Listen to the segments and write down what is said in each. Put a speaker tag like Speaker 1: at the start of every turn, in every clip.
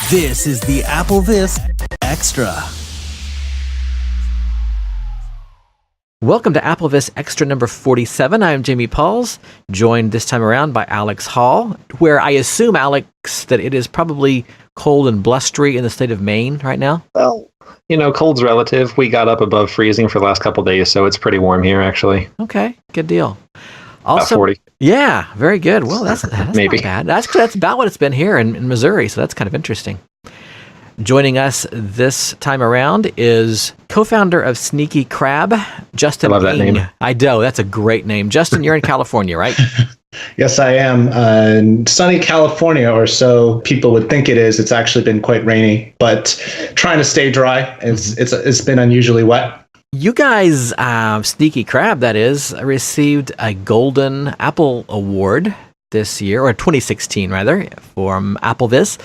Speaker 1: This is the AppleVis Extra.
Speaker 2: Welcome to AppleVis Extra number 47. I'm Jamie Pauls, joined this time around by Alex Hall, where I assume, Alex, that it is probably cold and blustery in the state of Maine right now?
Speaker 3: Well, cold's relative. We got up above freezing for the last couple of days, so it's pretty warm here, actually.
Speaker 2: Okay, good deal. Also,
Speaker 3: about 40.
Speaker 2: Yeah, very good. Well, that's
Speaker 3: Maybe.
Speaker 2: not bad. That's about what it's been here in Missouri, so that's kind of interesting. Joining us this time around is co-founder of Sneaky Crab, Justin.
Speaker 3: I love that name.
Speaker 2: I do. That's a great name. Justin, you're in California, right?
Speaker 4: Yes, I am. Sunny California, or so people would think it is. It's actually been quite rainy, but trying to stay dry. It's been unusually wet.
Speaker 2: You guys, Sneaky Crab, that is, received a Golden Apple Award this year, or 2016 rather, from AppleVis,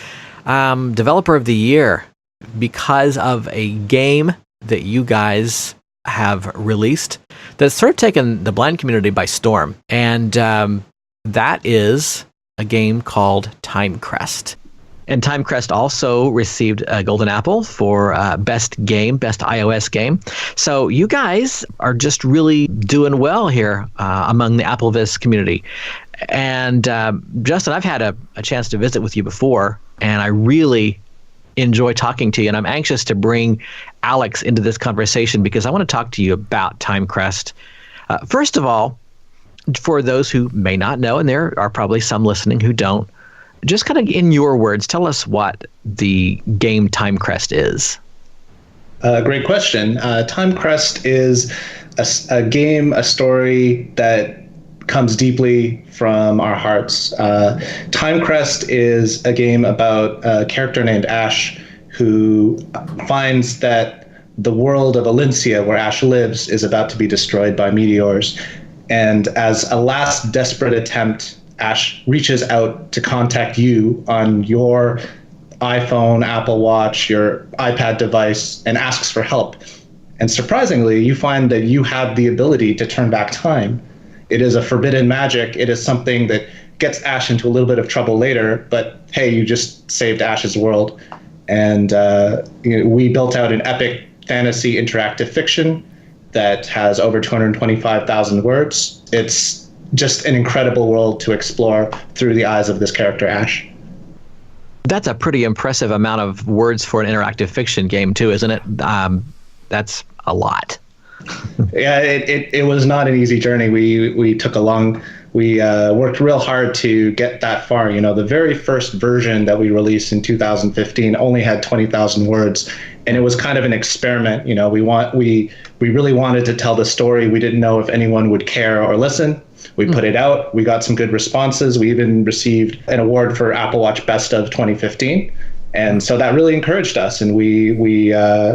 Speaker 2: Developer of the Year, because of a game that you guys have released that's sort of taken the blind community by storm. And that is a game called Timecrest. And Timecrest also received a Golden Apple for best iOS game. So you guys are just really doing well here among the AppleVis community. And Justin, I've had a chance to visit with you before, and I really enjoy talking to you. And I'm anxious to bring Alex into this conversation because I want to talk to you about Timecrest. First of all, for those who may not know, and there are probably some listening who don't, just kind of in your words, tell us what the game Timecrest is.
Speaker 4: Great question. Timecrest is a game, a story that comes deeply from our hearts. Timecrest is a game about a character named Ash who finds that the world of Valencia, where Ash lives, is about to be destroyed by meteors. And as a last desperate attempt, Ash reaches out to contact you on your iPhone, Apple Watch, your iPad device, and asks for help. And surprisingly, you find that you have the ability to turn back time. It is a forbidden magic. It is something that gets Ash into a little bit of trouble later, but hey, you just saved Ash's world. And we built out an epic fantasy interactive fiction that has over 225,000 words. It's just an incredible world to explore through the eyes of this character, Ash.
Speaker 2: That's a pretty impressive amount of words for an interactive fiction game, too, isn't it? That's a lot.
Speaker 4: Yeah, it was not an easy journey. We worked real hard to get that far. The very first version that we released in 2015 only had 20,000 words, and it was kind of an experiment. We really wanted to tell the story. We didn't know if anyone would care or listen. We put it out. We got some good responses. We even received an award for Apple Watch Best of 2015. And so that really encouraged us. And we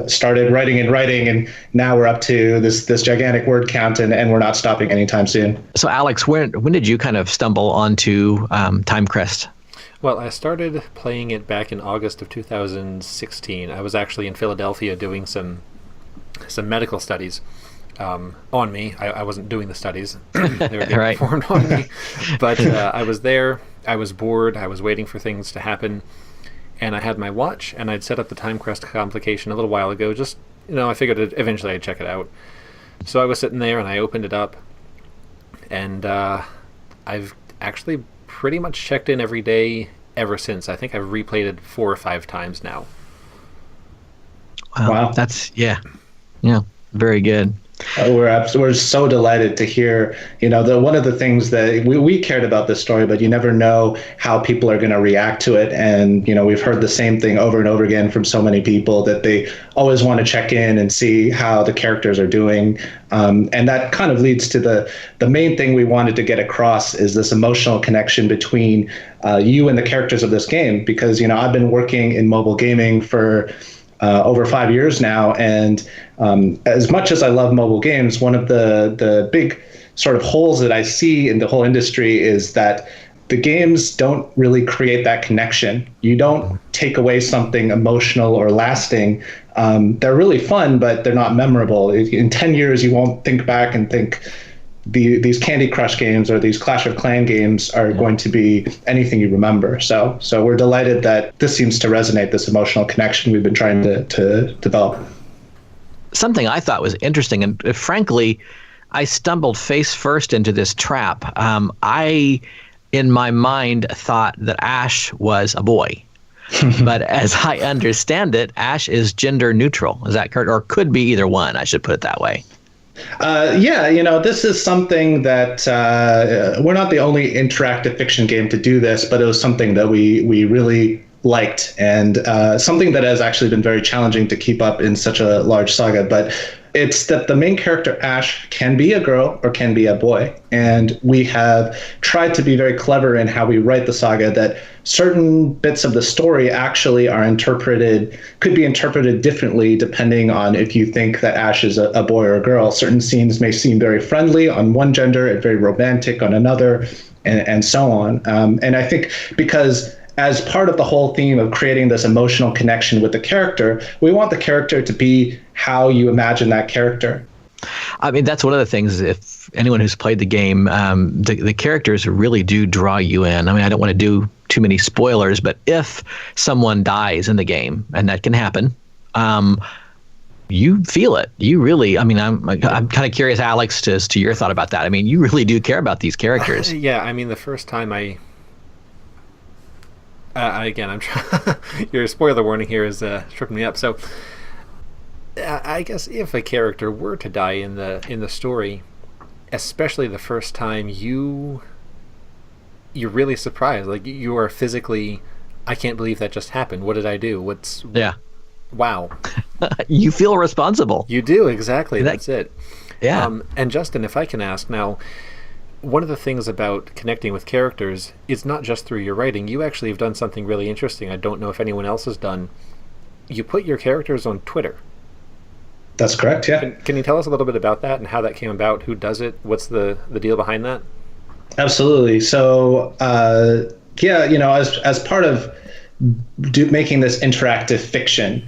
Speaker 4: started writing, and now we're up to this gigantic word count, and we're not stopping anytime soon.
Speaker 2: So Alex, when did you kind of stumble onto Timecrest?
Speaker 3: Well, I started playing it back in August of 2016. I was actually in Philadelphia doing some medical studies. On me. I wasn't doing the studies. They were being performed on me. But I was there. I was bored. I was waiting for things to happen. And I had my watch, and I'd set up the Timecrest complication a little while ago. Just, I figured eventually I'd check it out. So I was sitting there, and I opened it up. And I've actually pretty much checked in every day ever since. I think I've replayed it 4 or 5 times now.
Speaker 2: Wow. That's, yeah, very good.
Speaker 4: We're so delighted to hear, one of the things that we cared about this story, but you never know how people are going to react to it. And, we've heard the same thing over and over again from so many people that they always want to check in and see how the characters are doing. And that kind of leads to the main thing we wanted to get across is this emotional connection between you and the characters of this game. Because, I've been working in mobile gaming for over 5 years now. And as much as I love mobile games, one of the big sort of holes that I see in the whole industry is that the games don't really create that connection. You don't take away something emotional or lasting. They're really fun, but they're not memorable. In 10 years, you won't think back and think, these Candy Crush games or these Clash of Clans games are going to be anything you remember. So we're delighted that this seems to resonate, this emotional connection we've been trying to develop.
Speaker 2: Something I thought was interesting, and frankly, I stumbled face first into this trap. I, in my mind, thought that Ash was a boy. But as I understand it, Ash is gender neutral. Is that correct? Or could be either one, I should put it that way.
Speaker 4: Yeah, this is something that we're not the only interactive fiction game to do this, but it was something that we really liked, and something that has actually been very challenging to keep up in such a large saga. But it's that the main character, Ash, can be a girl or can be a boy. And we have tried to be very clever in how we write the saga, that certain bits of the story actually are could be interpreted differently depending on if you think that Ash is a boy or a girl. Certain scenes may seem very friendly on one gender and very romantic on another, and so on. And I think because as part of the whole theme of creating this emotional connection with the character, we want the character to be how you imagine that character.
Speaker 2: I mean, that's one of the things, if anyone who's played the game, the characters really do draw you in. I mean, I don't want to do too many spoilers, but if someone dies in the game, and that can happen, you feel it. You really, I mean, I'm kind of curious, Alex, as to your thought about that. I mean, you really do care about these characters.
Speaker 3: Yeah, I mean, the first time again, I'm trying. Your spoiler warning here is tripping me up. So, I guess if a character were to die in the story, especially the first time, you're really surprised. Like, you are physically, I can't believe that just happened. What did I do?
Speaker 2: Yeah.
Speaker 3: Wow.
Speaker 2: You feel responsible.
Speaker 3: You do, exactly. That's it.
Speaker 2: Yeah.
Speaker 3: And Justin, if I can ask now, one of the things about connecting with characters is not just through your writing. You actually have done something really interesting I don't know if anyone else has done. You put your characters on Twitter.
Speaker 4: That's correct, yeah.
Speaker 3: Can you tell us a little bit about that and how that came about? Who does it? What's the deal behind that?
Speaker 4: Absolutely. So, as part of making this interactive fiction,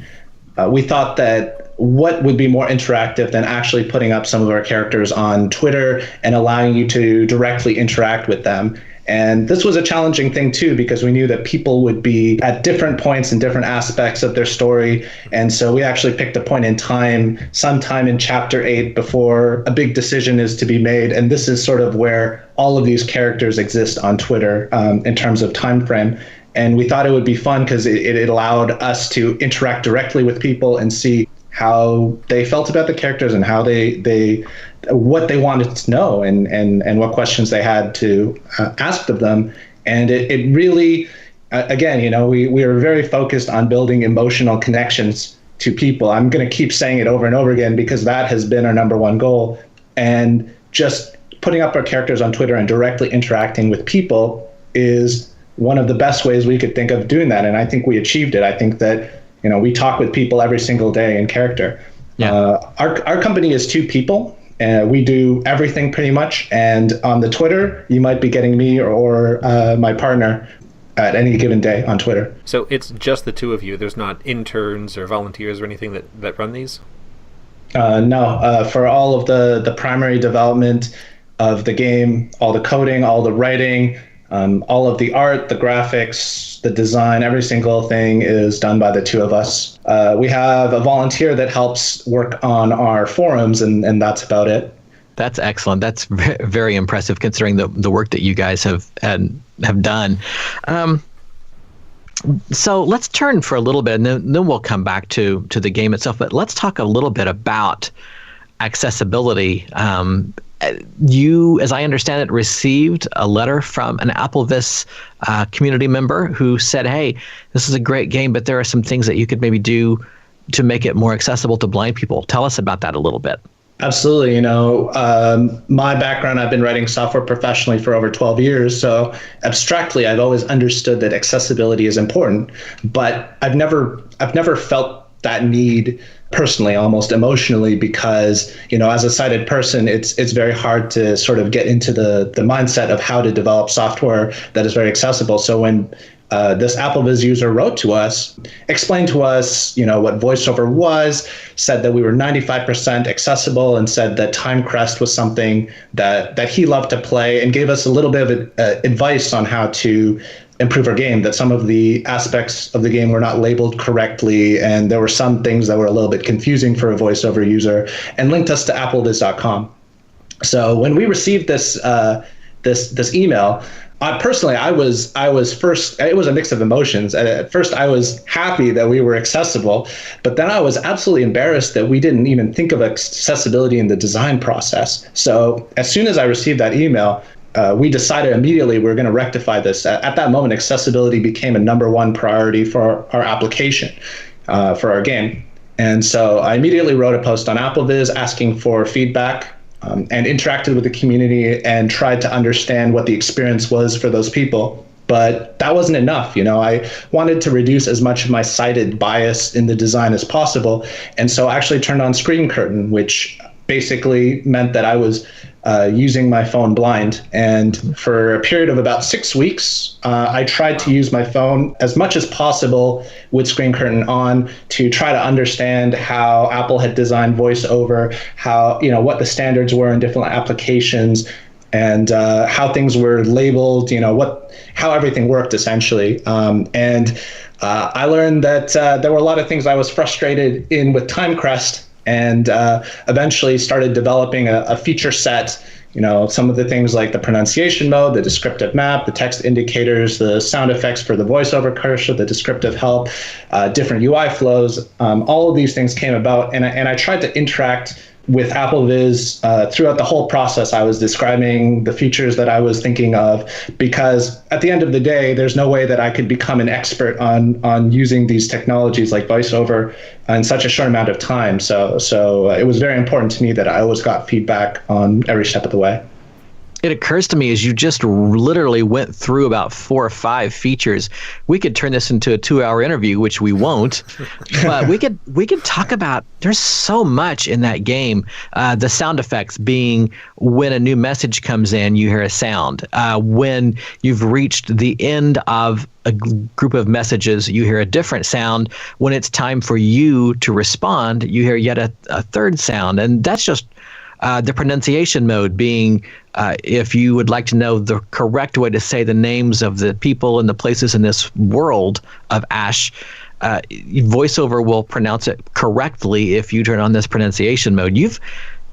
Speaker 4: we thought that what would be more interactive than actually putting up some of our characters on Twitter and allowing you to directly interact with them. And this was a challenging thing too, because we knew that people would be at different points in different aspects of their story. And so we actually picked a point in time, sometime in chapter 8, before a big decision is to be made. And this is sort of where all of these characters exist on Twitter in terms of time frame. And we thought it would be fun because it allowed us to interact directly with people and see how they felt about the characters and how they what they wanted to know and what questions they had to ask of them. And it really, again, we are very focused on building emotional connections to people. I'm going to keep saying it over and over again because that has been our number one goal. And just putting up our characters on Twitter and directly interacting with people is one of the best ways we could think of doing that. And I think we achieved it. I think that we talk with people every single day in character. Yeah. Our company is 2 people. We do everything pretty much. And on the Twitter, you might be getting me or my partner at any given day on Twitter.
Speaker 3: So it's just the 2 of you. There's not interns or volunteers or anything that run these?
Speaker 4: No. For all of the primary development of the game, all the coding, all the writing, all of the art, the graphics, the design, every single thing is done by the 2 of us. We have a volunteer that helps work on our forums, and that's about it.
Speaker 2: That's excellent. That's very impressive considering the work that you guys have done. So let's turn for a little bit, and then we'll come back to the game itself. But let's talk a little bit about accessibility. You, as I understand it, received a letter from an AppleVis community member who said, hey, this is a great game, but there are some things that you could maybe do to make it more accessible to blind people. Tell us about that a little bit.
Speaker 4: Absolutely. My background, I've been writing software professionally for over 12 years. So abstractly, I've always understood that accessibility is important, but I've never felt that need personally, almost emotionally, because, as a sighted person, it's very hard to sort of get into the mindset of how to develop software that is very accessible. So when this AppleVis user wrote to us, explained to us, what VoiceOver was, said that we were 95% accessible, and said that Timecrest was something that he loved to play, and gave us a little bit of advice on how to improve our game, that some of the aspects of the game were not labeled correctly, and there were some things that were a little bit confusing for a VoiceOver user, and linked us to applevis.com. So when we received this email, personally, I was first, it was a mix of emotions. At first, I was happy that we were accessible, but then I was absolutely embarrassed that we didn't even think of accessibility in the design process. So as soon as I received that email, we decided immediately we were going to rectify this. At that moment, accessibility became a #1 priority for our application, for our game. And so I immediately wrote a post on AppleVis asking for feedback, and interacted with the community and tried to understand what the experience was for those people. But that wasn't enough. I wanted to reduce as much of my cited bias in the design as possible. And so I actually turned on screen curtain, which basically meant that I was using my phone blind. And for a period of about 6 weeks, I tried to use my phone as much as possible with screen curtain on to try to understand how Apple had designed VoiceOver, how, what the standards were in different applications, and how things were labeled, how everything worked essentially. I learned that there were a lot of things I was frustrated in with Timecrest, and eventually started developing a feature set, some of the things like the pronunciation mode, the descriptive map, the text indicators, the sound effects for the VoiceOver cursor, the descriptive help, different UI flows. All of these things came about, and I tried to interact with AppleVis throughout the whole process. I was describing the features that I was thinking of, because at the end of the day, there's no way that I could become an expert on using these technologies like VoiceOver in such a short amount of time. So it was very important to me that I always got feedback on every step of the way.
Speaker 2: It occurs to me as you just literally went through about 4 or 5 features. We could turn this into a 2-hour interview, which we won't. But we could talk about, there's so much in that game. The sound effects being when a new message comes in, you hear a sound. When you've reached the end of a group of messages, you hear a different sound. When it's time for you to respond, you hear yet a third sound. And that's just the pronunciation mode being, if you would like to know the correct way to say the names of the people and the places in this world of Ash, VoiceOver will pronounce it correctly if you turn on this pronunciation mode.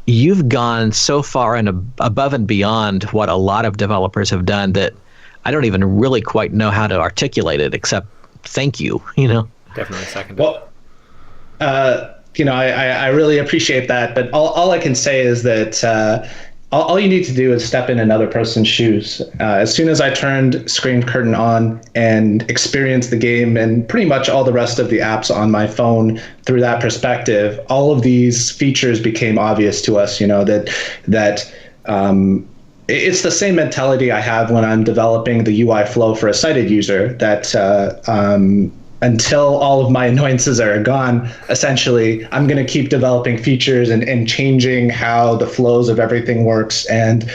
Speaker 2: You've gone so far and above and beyond what a lot of developers have done that I don't even really quite know how to articulate it, except thank you.
Speaker 3: Definitely second.
Speaker 4: Well, I really appreciate that, but all I can say is that all you need to do is step in another person's shoes. As soon as I turned screen curtain on and experienced the game and pretty much all the rest of the apps on my phone through that perspective, all of these features became obvious to us. That it's the same mentality I have when I'm developing the UI flow for a sighted user, that until all of my annoyances are gone, essentially, I'm going to keep developing features and changing how the flows of everything works. And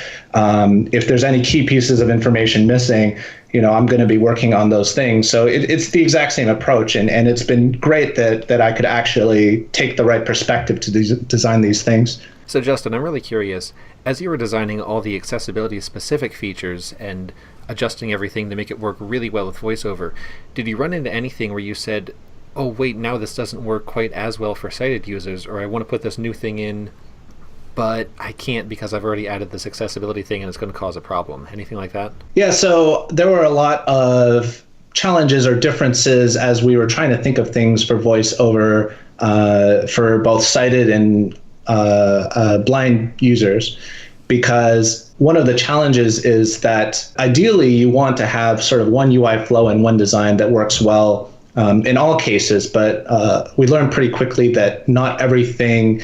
Speaker 4: if there's any key pieces of information missing, I'm going to be working on those things. So it's the exact same approach. And it's been great that I could actually take the right perspective to design these things.
Speaker 3: So Justin, I'm really curious, as you were designing all the accessibility specific features and adjusting everything to make it work really well with VoiceOver, did you run into anything where you said, oh wait, now this doesn't work quite as well for sighted users, or I want to put this new thing in, but I can't because I've already added this accessibility thing and it's going to cause a problem? Anything like that?
Speaker 4: Yeah, so there were a lot of challenges or differences as we were trying to think of things for VoiceOver for both sighted and blind users, because one of the challenges is that ideally you want to have sort of one UI flow and one design that works well in all cases, but we learned pretty quickly that not everything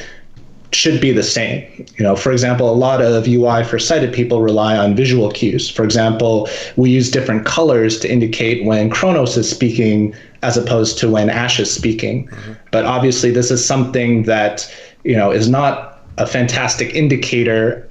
Speaker 4: should be the same. For example, a lot of UI for sighted people rely on visual cues. For example, we use different colors to indicate when Kronos is speaking as opposed to when Ash is speaking. Mm-hmm. But obviously this is something that is not a fantastic indicator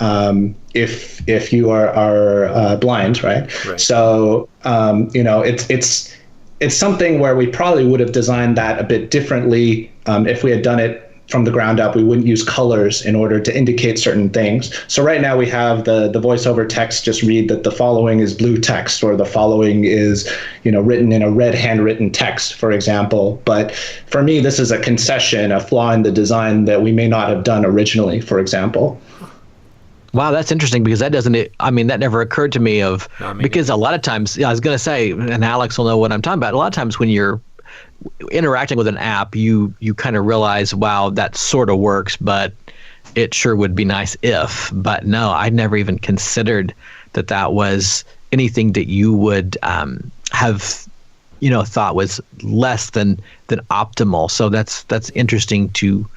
Speaker 4: if you are blind, right? So it's it's something where we probably would have designed that a bit differently if we had done it from the ground up. We wouldn't use colors in order to indicate certain things. So right now we have the voiceover text just read that the following is blue text, or the following is, written in a red handwritten text, for example. But for me, this is a concession, a flaw in the design that we may not have done originally, for example.
Speaker 2: Wow, that's interesting, because that that never occurred to me because a lot of times, I was going to say, and Alex will know what I'm talking about, a lot of times when you're interacting with an app, you kind of realize, wow, that sort of works, but it sure would be nice if. But no, I'd never even considered that was anything that you would have thought was less than optimal. So that's interesting to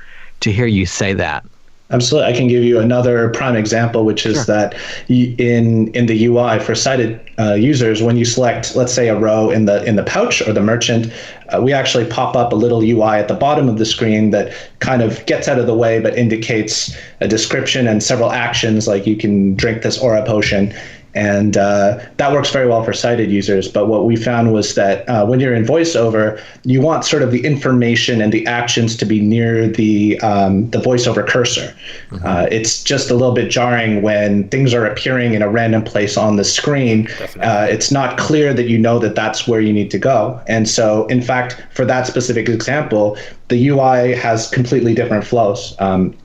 Speaker 2: hear you say that.
Speaker 4: Absolutely. I can give you another prime example, which is that in the UI for sighted users, when you select, let's say, a row in the pouch or the merchant, we actually pop up a little UI at the bottom of the screen that kind of gets out of the way but indicates a description and several actions, like you can drink this aura potion. And that works very well for sighted users. But what we found was that when you're in VoiceOver, you want sort of the information and the actions to be near the VoiceOver cursor. Mm-hmm. It's just a little bit jarring when things are appearing in a random place on the screen. It's not clear that that that's where you need to go. And so, in fact, for that specific example, the UI has completely different flows.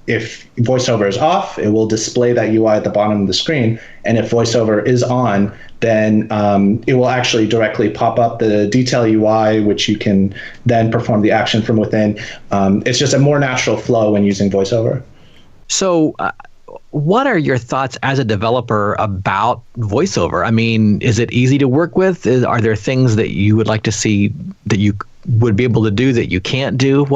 Speaker 4: If VoiceOver is off, it will display that UI at the bottom of the screen. And if VoiceOver is on, then it will actually directly pop up the detail UI, which you can then perform the action from within. It's just a more natural flow when using VoiceOver.
Speaker 2: So what are your thoughts as a developer about VoiceOver? I mean, is it easy to work with? Are there things that you would like to see that you would be able to do that you can't do?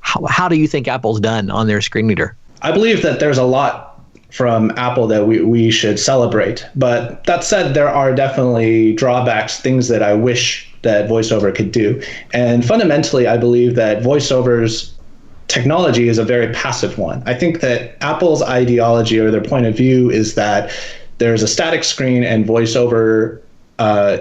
Speaker 2: How do you think Apple's done on their screen reader?
Speaker 4: I believe that there's a lot from Apple that we should celebrate. But that said, there are definitely drawbacks, things that I wish that VoiceOver could do. And fundamentally, I believe that VoiceOver's technology is a very passive one. I think that Apple's ideology or their point of view is that there's a static screen, and VoiceOver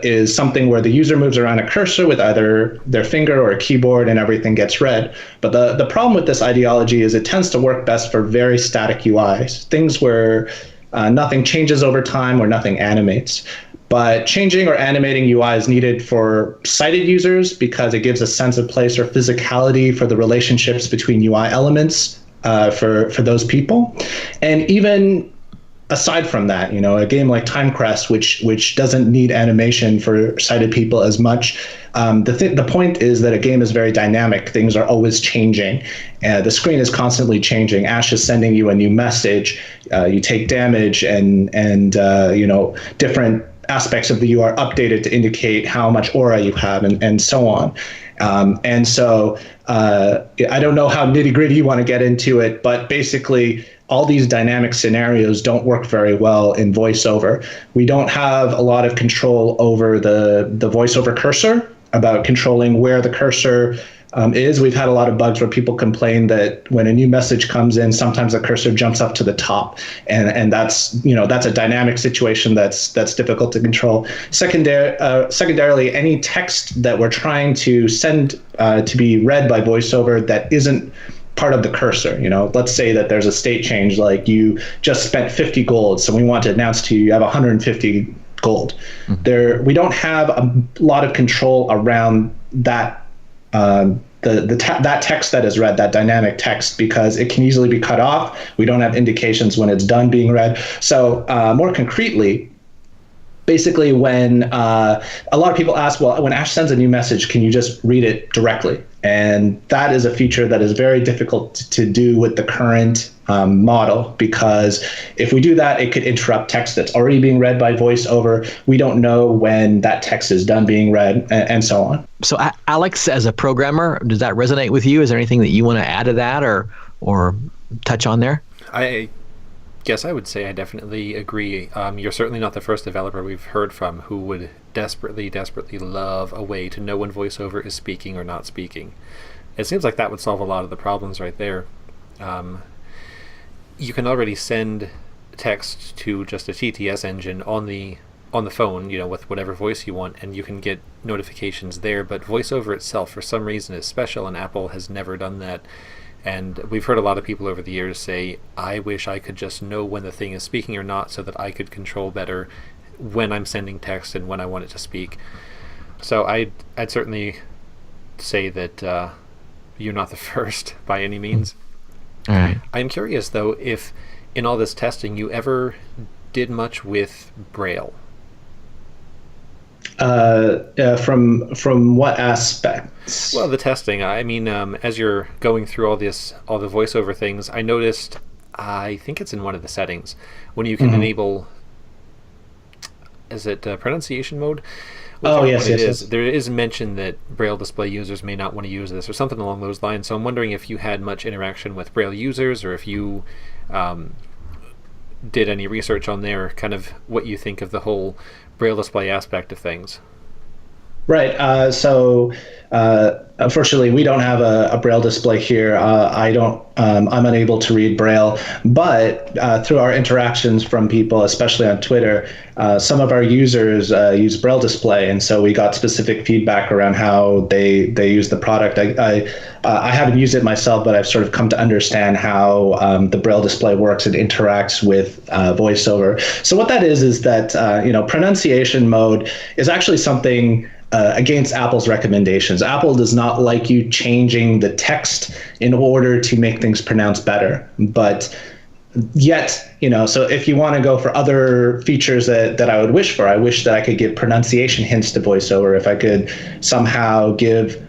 Speaker 4: is something where the user moves around a cursor with either their finger or a keyboard and everything gets read. But the problem with this ideology is it tends to work best for very static UIs, things where nothing changes over time or nothing animates. But changing or animating UI is needed for sighted users because it gives a sense of place or physicality for the relationships between UI elements for those people. And even aside from that, a game like Timecrest, which doesn't need animation for sighted people as much, the point is that a game is very dynamic. Things are always changing. The screen is constantly changing. Ash is sending you a new message. You take damage, and different aspects of the UI are updated to indicate how much aura you have, and so on. And so I don't know how nitty-gritty you want to get into it, but basically all these dynamic scenarios don't work very well in VoiceOver. We don't have a lot of control over the VoiceOver cursor, about controlling where the cursor is. We've had a lot of bugs where people complain that when a new message comes in, sometimes the cursor jumps up to the top, and that's a dynamic situation that's difficult to control. Secondarily, any text that we're trying to send to be read by VoiceOver that isn't part of the cursor. Let's say that there's a state change, like you just spent 50 gold, so we want to announce to you have 150 gold. Mm-hmm. We don't have a lot of control around that. That text that is read, that dynamic text, because it can easily be cut off. We don't have indications when it's done being read. So more concretely, basically when a lot of people ask, well, when Ash sends a new message, can you just read it directly? And that is a feature that is very difficult to do with the current model, because if we do that, it could interrupt text that's already being read by VoiceOver. We don't know when that text is done being read, and so on.
Speaker 2: So Alex, as a programmer, does that resonate with you? Is there anything that you want to add to that or touch on there?
Speaker 3: I guess I would say I definitely agree. You're certainly not the first developer we've heard from who would desperately love a way to know when VoiceOver is speaking or not speaking. It seems like that would solve a lot of the problems right there. You can already send text to just a TTS engine on the on the phone, with whatever voice you want, and you can get notifications there. But VoiceOver itself, for some reason, is special, and Apple has never done that. And we've heard a lot of people over the years say, I wish I could just know when the thing is speaking or not, so that I could control better when I'm sending text and when I want it to speak. So I'd certainly say that you're not the first by any means.
Speaker 2: All right.
Speaker 3: I'm curious, though, if in all this testing you ever did much with Braille.
Speaker 4: From what aspects?
Speaker 3: Well, the testing. I mean, as you're going through all the VoiceOver things, I noticed, I think it's in one of the settings, when you can enable, is it pronunciation mode?
Speaker 4: Yes.
Speaker 3: There is mention that Braille display users may not want to use this or something along those lines. So I'm wondering if you had much interaction with Braille users, or if you did any research on there, kind of what you think of the whole Braille display aspect of things.
Speaker 4: Right. So unfortunately, we don't have a Braille display here. I'm unable to read Braille, but through our interactions from people, especially on Twitter, some of our users use Braille display, and so we got specific feedback around how they use the product. I haven't used it myself, but I've sort of come to understand how the Braille display works and interacts with VoiceOver. So what that is that pronunciation mode is actually something against Apple's recommendations. Apple does not like you changing the text in order to make things pronounced better. But yet, so if you want to go for other features that I would wish for, I wish that I could give pronunciation hints to VoiceOver. If I could somehow give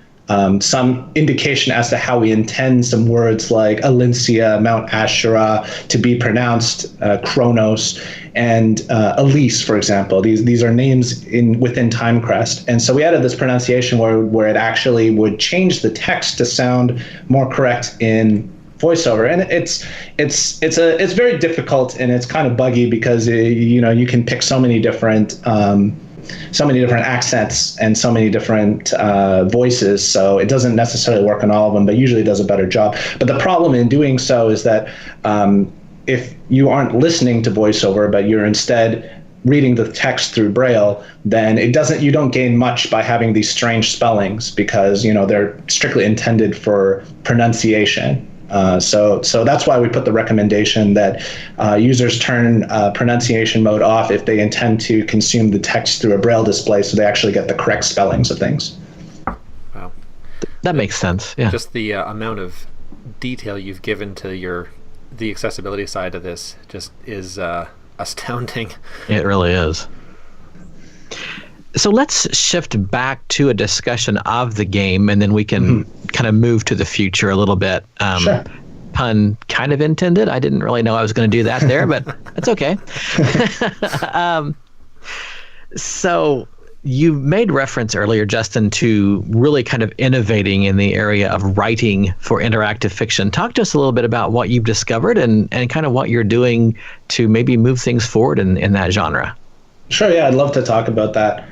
Speaker 4: some indication as to how we intend some words like Alincia, Mount Asherah to be pronounced Kronos, and Elise, for example. These are names within Timecrest. And so we added this pronunciation where it actually would change the text to sound more correct in VoiceOver. And it's very difficult, and it's kind of buggy because you can pick so many different accents and so many different voices, so it doesn't necessarily work on all of them, but usually does a better job. But the problem in doing so is that if you aren't listening to VoiceOver, but you're instead reading the text through Braille, then you don't gain much by having these strange spellings, because they're strictly intended for pronunciation. So that's why we put the recommendation that users turn pronunciation mode off if they intend to consume the text through a Braille display, so they actually get the correct spellings of things.
Speaker 3: Wow.
Speaker 2: That makes sense, yeah.
Speaker 3: Just the amount of detail you've given to the accessibility side of this just is astounding.
Speaker 2: It really is. So let's shift back to a discussion of the game, and then we can kind of move to the future a little bit.
Speaker 4: Sure.
Speaker 2: Pun kind of intended. I didn't really know I was going to do that there, but that's okay. So you made reference earlier, Justin, to really kind of innovating in the area of writing for interactive fiction. Talk to us a little bit about what you've discovered and kind of what you're doing to maybe move things forward in that genre.
Speaker 4: Sure, yeah, I'd love to talk about that.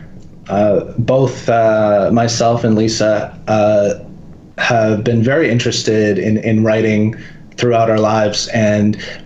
Speaker 4: Both myself and Lisa have been very interested in writing throughout our lives,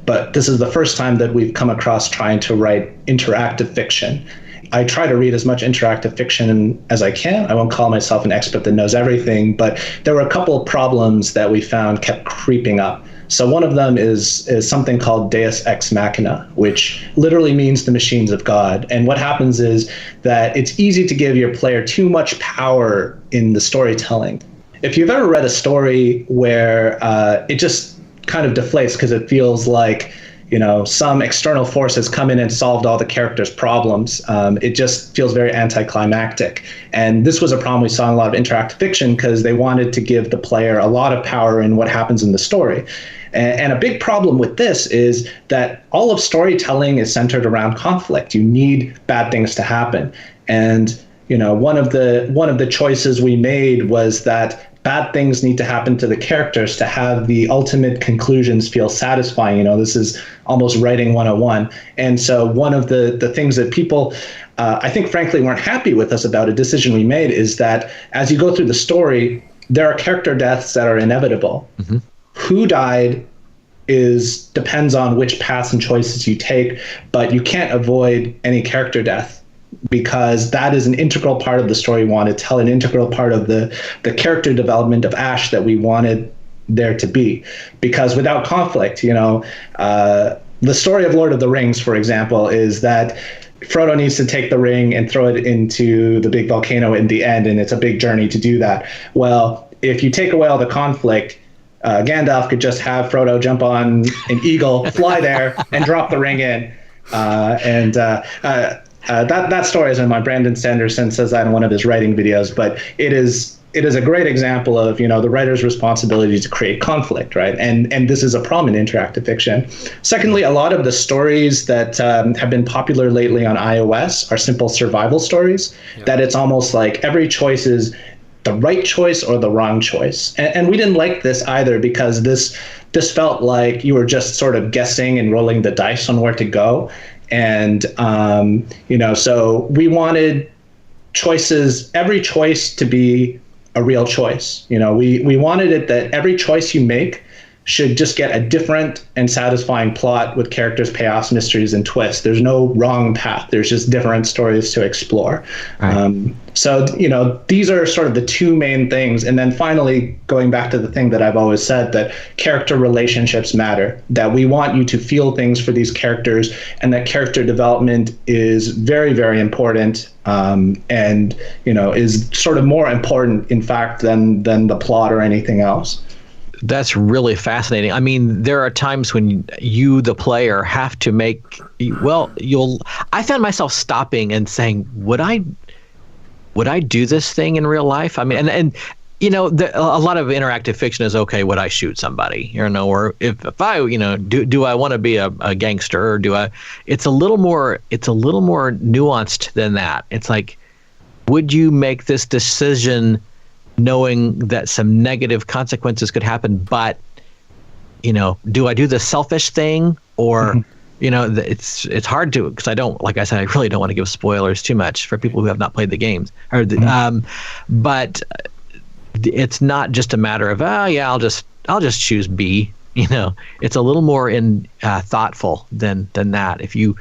Speaker 4: but this is the first time that we've come across trying to write interactive fiction. I try to read as much interactive fiction as I can. I won't call myself an expert that knows everything, but there were a couple of problems that we found kept creeping up. So one of them is something called Deus Ex Machina, which literally means the machines of God. And what happens is that it's easy to give your player too much power in the storytelling. If you've ever read a story where it just kind of deflates because it feels like some external force has come in and solved all the characters' problems. It just feels very anticlimactic. And this was a problem we saw in a lot of interactive fiction because they wanted to give the player a lot of power in what happens in the story. And a big problem with this is that all of storytelling is centered around conflict. You need bad things to happen. And one of the choices we made was that bad things need to happen to the characters to have the ultimate conclusions feel satisfying. This is almost writing 101. And so one of the things that people, I think, frankly, weren't happy with us about a decision we made is that as you go through the story, there are character deaths that are inevitable. Mm-hmm. Who died depends on which paths and choices you take, but you can't avoid any character death. because that is an integral part of the story we want to tell, an integral part of the character development of Ash that we wanted there to be. Because without conflict, the story of Lord of the Rings, for example, is that Frodo needs to take the ring and throw it into the big volcano in the end, and it's a big journey to do that. Well, if you take away all the conflict, Gandalf could just have Frodo jump on an eagle, fly there, and drop the ring in. That story is in my Brandon Sanderson says that in one of his writing videos, but it is a great example of the writer's responsibility to create conflict, right? And this is a problem in interactive fiction. Secondly, a lot of the stories that have been popular lately on iOS are simple survival stories. Yeah. That it's almost like every choice is the right choice or the wrong choice. And we didn't like this either, because this felt like you were just sort of guessing and rolling the dice on where to go. And so we wanted every choice to be a real choice. We wanted it that every choice you make should just get a different and satisfying plot with characters, payoffs, mysteries, and twists. There's no wrong path. There's just different stories to explore. Right. So these are sort of the two main things. And then finally, going back to the thing that I've always said, that character relationships matter, that we want you to feel things for these characters, and that character development is very, very important, and is sort of more important, in fact, than the plot or anything else.
Speaker 2: That's really fascinating. I mean, there are times when you, the player, have to make, I found myself stopping and saying, would I do this thing in real life? I mean, and a lot of interactive fiction is, okay, would I shoot somebody? Or if I, do I want to be a gangster, or do I? It's a little more nuanced than that. It's like, would you make this decision knowing that some negative consequences could happen, but do I do the selfish thing, or it's hard to, because I don't, like I said, I really don't want to give spoilers too much for people who have not played the games, but it's not just a matter of I'll just choose B. It's a little more thoughtful than that. If you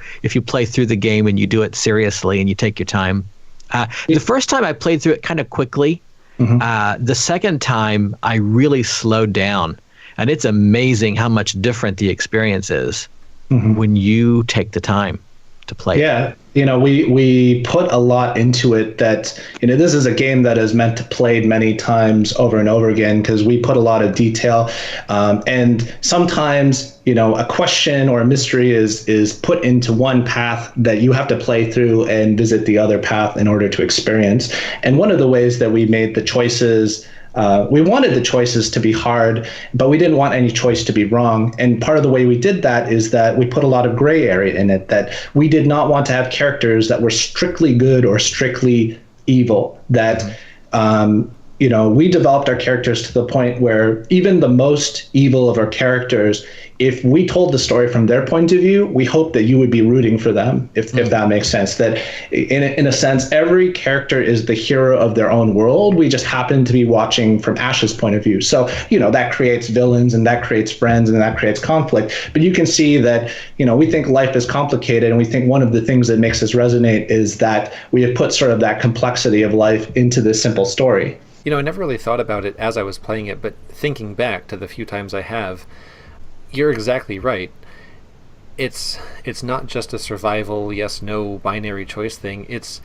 Speaker 2: play through the game and you do it seriously and you take your time. The first time I played through it kind of quickly. Mm-hmm. The second time, I really slowed down, and it's amazing how much different the experience is when you take the time to play.
Speaker 4: Yeah, we put a lot into it. That this is a game that is meant to be played many times over and over again, because we put a lot of detail, and sometimes a question or a mystery is put into one path that you have to play through and visit the other path in order to experience. And one of the ways that we made the choices, we wanted the choices to be hard, but we didn't want any choice to be wrong. And part of the way we did that is that we put a lot of gray area in it, that we did not want to have characters that were strictly good or strictly evil. That we developed our characters to the point where even the most evil of our characters, if we told the story from their point of view, we hope that you would be rooting for them, if that makes sense. That in a sense, every character is the hero of their own world. We just happen to be watching from Ash's point of view. So, that creates villains, and that creates friends, and that creates conflict. But you can see that, we think life is complicated, and we think one of the things that makes us resonate is that we have put sort of that complexity of life into this simple story.
Speaker 3: I never really thought about it as I was playing it, but thinking back to the few times I have, you're exactly right. It's not just a survival yes/no binary choice thing. It's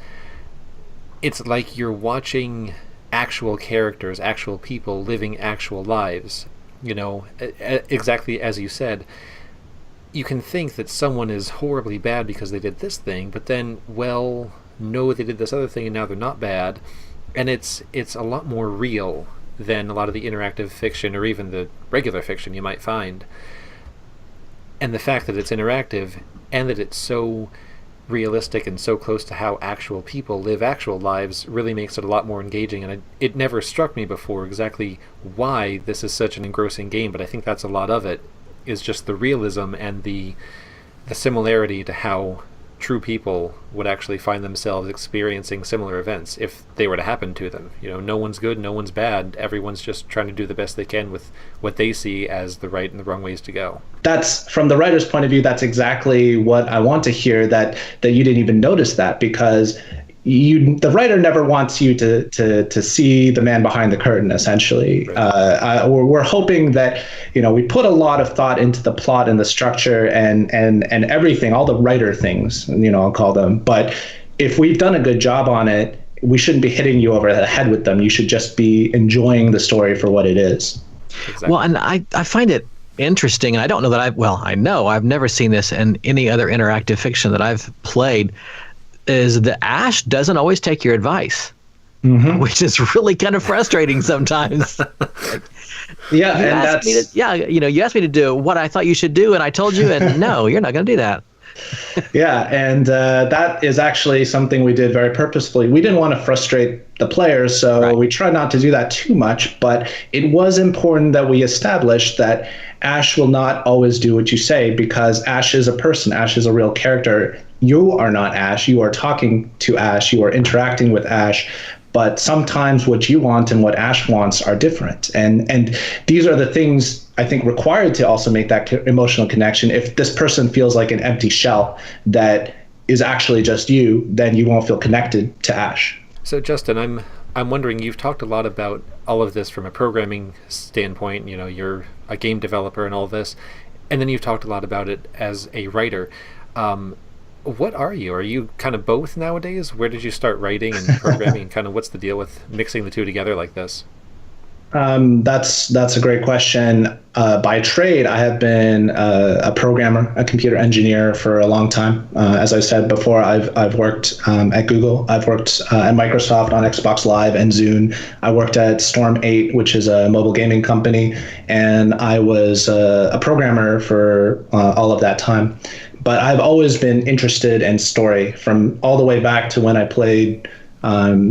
Speaker 3: like you're watching actual characters, actual people living actual lives. Exactly as you said. You can think that someone is horribly bad because they did this thing, but then, no, they did this other thing and now they're not bad. And it's a lot more real than a lot of the interactive fiction or even the regular fiction you might find. And the fact that it's interactive and that it's so realistic and so close to how actual people live actual lives really makes it a lot more engaging. And it never struck me before exactly why this is such an engrossing game, but I think that's a lot of it, is just the realism and the similarity to how true people would actually find themselves experiencing similar events if they were to happen to them. No one's good, no one's bad. Everyone's just trying to do the best they can with what they see as the right and the wrong ways to go.
Speaker 4: That's, from the writer's point of view, that's exactly what I want to hear, that you didn't even notice that, because the writer never wants you to see the man behind the curtain, essentially. Right. We're hoping that, we put a lot of thought into the plot and the structure and everything, all the writer things, I'll call them. But if we've done a good job on it, we shouldn't be hitting you over the head with them. You should just be enjoying the story for what it is.
Speaker 2: Exactly. Well, and I find it interesting. I don't know that I know I've never seen this in any other interactive fiction that I've played, is that Ash doesn't always take your advice, which is really kind of frustrating sometimes.
Speaker 4: You asked me
Speaker 2: to do what I thought you should do, and I told you, and no, you're not going to do that.
Speaker 4: Yeah, and that is actually something we did very purposefully. We didn't want to frustrate the players, so we tried not to do that too much, but it was important that we established that Ash will not always do what you say, because Ash is a person. Ash is a real character. You are not Ash. You are talking to Ash. You are interacting with Ash. But sometimes what you want and what Ash wants are different. And these are the things I think required to also make that emotional connection. If this person feels like an empty shell that is actually just you, then you won't feel connected to Ash.
Speaker 3: So Justin, I'm wondering, you've talked a lot about all of this from a programming standpoint. You're a game developer and all this, and then you've talked a lot about it as a writer. What are you? Are you kind of both nowadays? Where did you start writing and programming, and kind of what's the deal with mixing the two together like this?
Speaker 4: That's a great question. By trade, I have been a programmer, a computer engineer for a long time. As I said before, I've worked at Google. I've worked at Microsoft on Xbox Live and Zune. I worked at Storm 8, which is a mobile gaming company, and I was a programmer for all of that time. But I've always been interested in story, from all the way back to when I played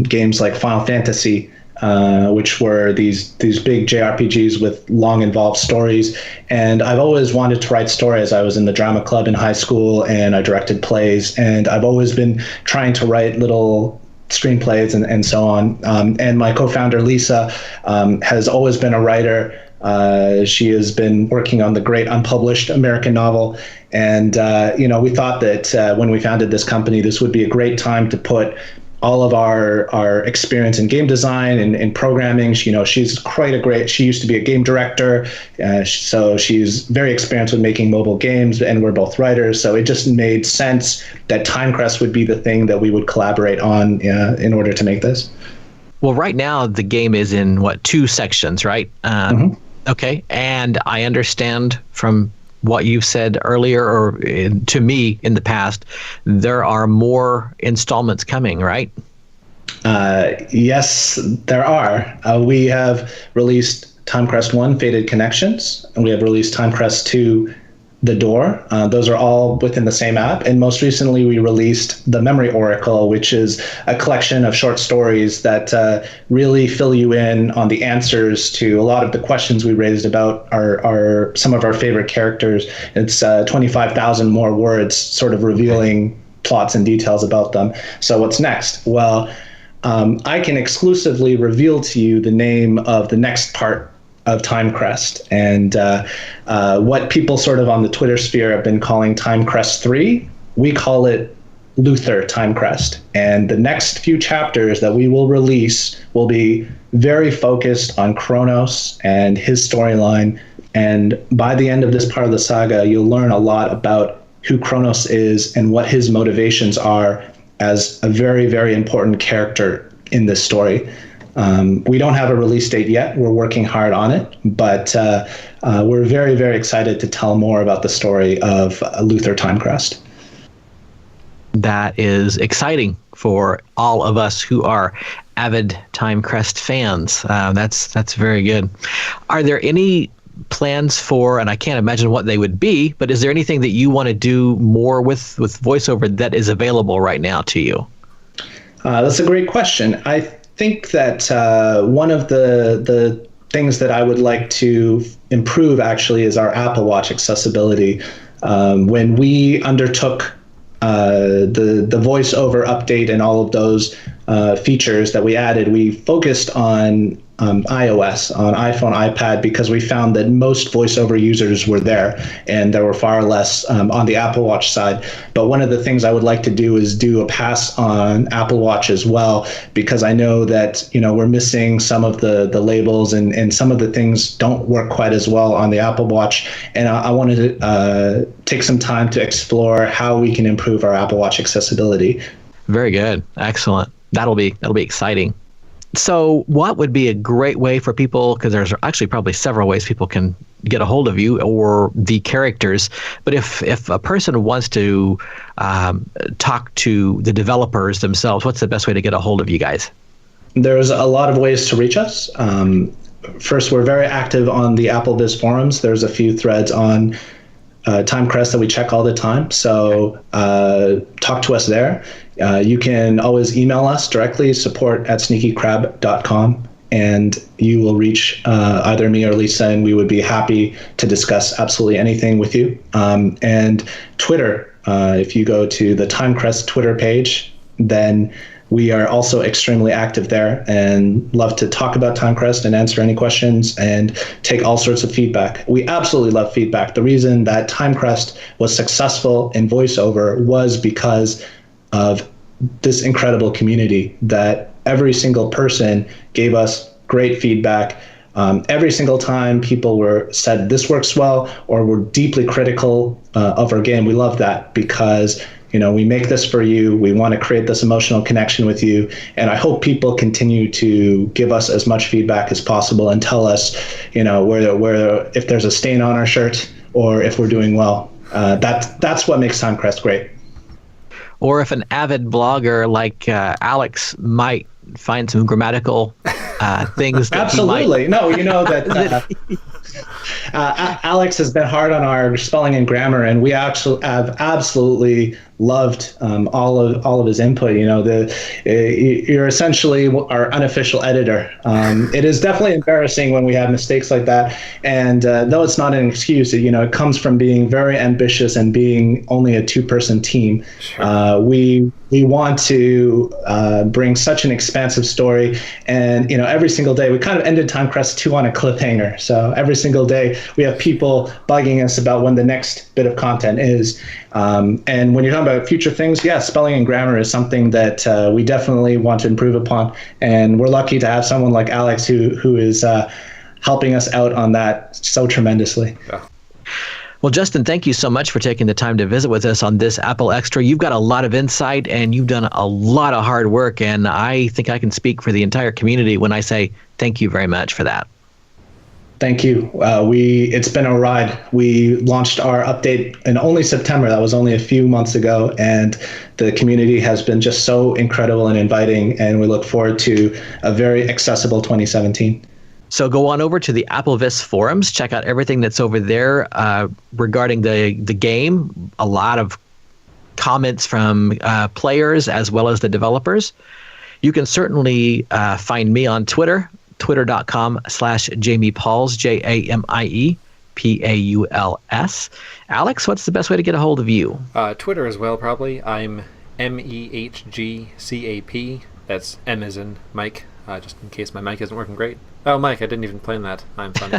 Speaker 4: games like Final Fantasy, which were these big JRPGs with long involved stories. And I've always wanted to write stories. I was in the drama club in high school, and I directed plays. And I've always been trying to write little screenplays and so on. And my co-founder, Lisa, has always been a writer. She has been working on the great unpublished American novel. And, we thought that when we founded this company, this would be a great time to put all of our experience in game design and programming. She's she used to be a game director. So she's very experienced with making mobile games, and we're both writers. So it just made sense that Timecrest would be the thing that we would collaborate on in order to make this.
Speaker 2: Well, right now the game is in 2 sections, right? Okay. And I understand from what you've said earlier, or to me in the past, there are more installments coming, right?
Speaker 4: Yes, there are. We have released Timecrest 1, Faded Connections, and we have released Timecrest 2, The Door. Those are all within the same app. And most recently, we released The Memory Oracle, which is a collection of short stories that really fill you in on the answers to a lot of the questions we raised about some of our favorite characters. It's 25,000 more words, sort of revealing plots and details about them. So what's next? Well, I can exclusively reveal to you the name of the next part of Timecrest, and what people sort of on the Twitter sphere have been calling Timecrest 3, we call it Luther Timecrest. And the next few chapters that we will release will be very focused on Kronos and his storyline. And by the end of this part of the saga, you'll learn a lot about who Kronos is and what his motivations are as a very, very important character in this story. We don't have a release date yet. We're working hard on it, but we're very, very excited to tell more about the story of Luther Timecrest.
Speaker 2: That is exciting for all of us who are avid Timecrest fans. That's very good. Are there any plans for, and I can't imagine what they would be, but is there anything that you want to do more with VoiceOver that is available right now to you?
Speaker 4: That's a great question. I think that one of the things that I would like to improve actually is our Apple Watch accessibility. When we undertook the VoiceOver update and all of those features that we added, we focused on iOS, on iPhone, iPad, because we found that most VoiceOver users were there, and there were far less on the Apple Watch side. But one of the things I would like to do is do a pass on Apple Watch as well, because I know that we're missing some of the labels, and some of the things don't work quite as well on the Apple Watch. And I wanted to take some time to explore how we can improve our Apple Watch accessibility.
Speaker 2: Very good. Excellent. That'll be exciting. So what would be a great way for people, because there's actually probably several ways people can get a hold of you or the characters, but if a person wants to talk to the developers themselves, what's the best way to get a hold of you guys?
Speaker 4: There's a lot of ways to reach us. First, we're very active on the AppleVis forums. There's a few threads on Timecrest that we check all the time. So talk to us there. You can always email us directly, support@sneakycrab.com, and you will reach either me or Lisa, and we would be happy to discuss absolutely anything with you. And Twitter, if you go to the Timecrest Twitter page, then we are also extremely active there and love to talk about Timecrest and answer any questions and take all sorts of feedback. We absolutely love feedback. The reason that Timecrest was successful in VoiceOver was because of this incredible community that every single person gave us great feedback. Every single time people said this works well or were deeply critical of our game. We love that because we make this for you. We want to create this emotional connection with you. And I hope people continue to give us as much feedback as possible and tell us, where if there's a stain on our shirt or if we're doing well. That's what makes Timecrest great.
Speaker 2: Or if an avid blogger like Alex might find some grammatical things that
Speaker 4: absolutely. No, that Alex has been hard on our spelling and grammar, and we actually have absolutely loved all of his input. You're essentially our unofficial editor. It is definitely embarrassing when we have mistakes like that, and though it's not an excuse, it comes from being very ambitious and being only a two-person team. Sure. We want to bring such an expansive story, and every single day we kind of ended Timecrest 2 on a cliffhanger. So every single day we have people bugging us about when the next bit of content is. And when you're talking about future things, spelling and grammar is something that we definitely want to improve upon. And we're lucky to have someone like Alex who is helping us out on that so tremendously. Yeah.
Speaker 2: Well, Justin, thank you so much for taking the time to visit with us on this Apple Extra. You've got a lot of insight and you've done a lot of hard work. And I think I can speak for the entire community when I say thank you very much for that.
Speaker 4: Thank you. It's been a ride. We launched our update in only September. That was only a few months ago. And the community has been just so incredible and inviting. And we look forward to a very accessible 2017.
Speaker 2: So go on over to the AppleVis forums. Check out everything that's over there regarding the game. A lot of comments from players as well as the developers. You can certainly find me on Twitter. Twitter.com/Jamie Pauls, JamiePauls. Alex, what's the best way to get a hold of you?
Speaker 3: Twitter as well, probably. I'm MEHGCAP. That's M as in Mike, just in case my mic isn't working great. Oh, Mike, I didn't even plan that. I'm funny.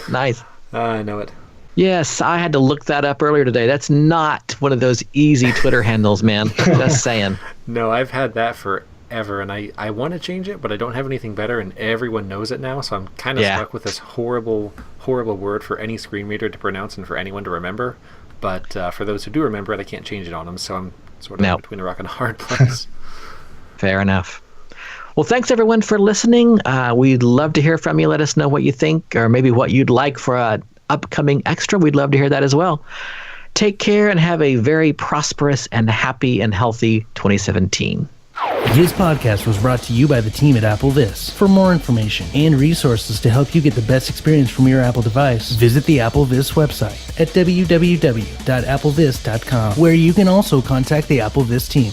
Speaker 2: Nice.
Speaker 3: I know it.
Speaker 2: Yes, I had to look that up earlier today. That's not one of those easy Twitter handles, man. Just saying.
Speaker 3: No, I've had that forever, and I want to change it, but I don't have anything better, and everyone knows it now, so I'm kind of stuck with this horrible word for any screen reader to pronounce and for anyone to remember. But for those who do remember it, I can't change it on them, so I'm sort of between a rock and a hard place.
Speaker 2: Fair enough. Well, thanks everyone for listening. We'd love to hear from you. Let us know what you think, or maybe what you'd like for an upcoming extra. We'd love to hear that as well. Take care and have a very prosperous and happy and healthy 2017.
Speaker 1: This podcast was brought to you by the team at AppleVis. For more information and resources to help you get the best experience from your Apple device, visit the AppleVis website at www.applevis.com, where you can also contact the AppleVis team.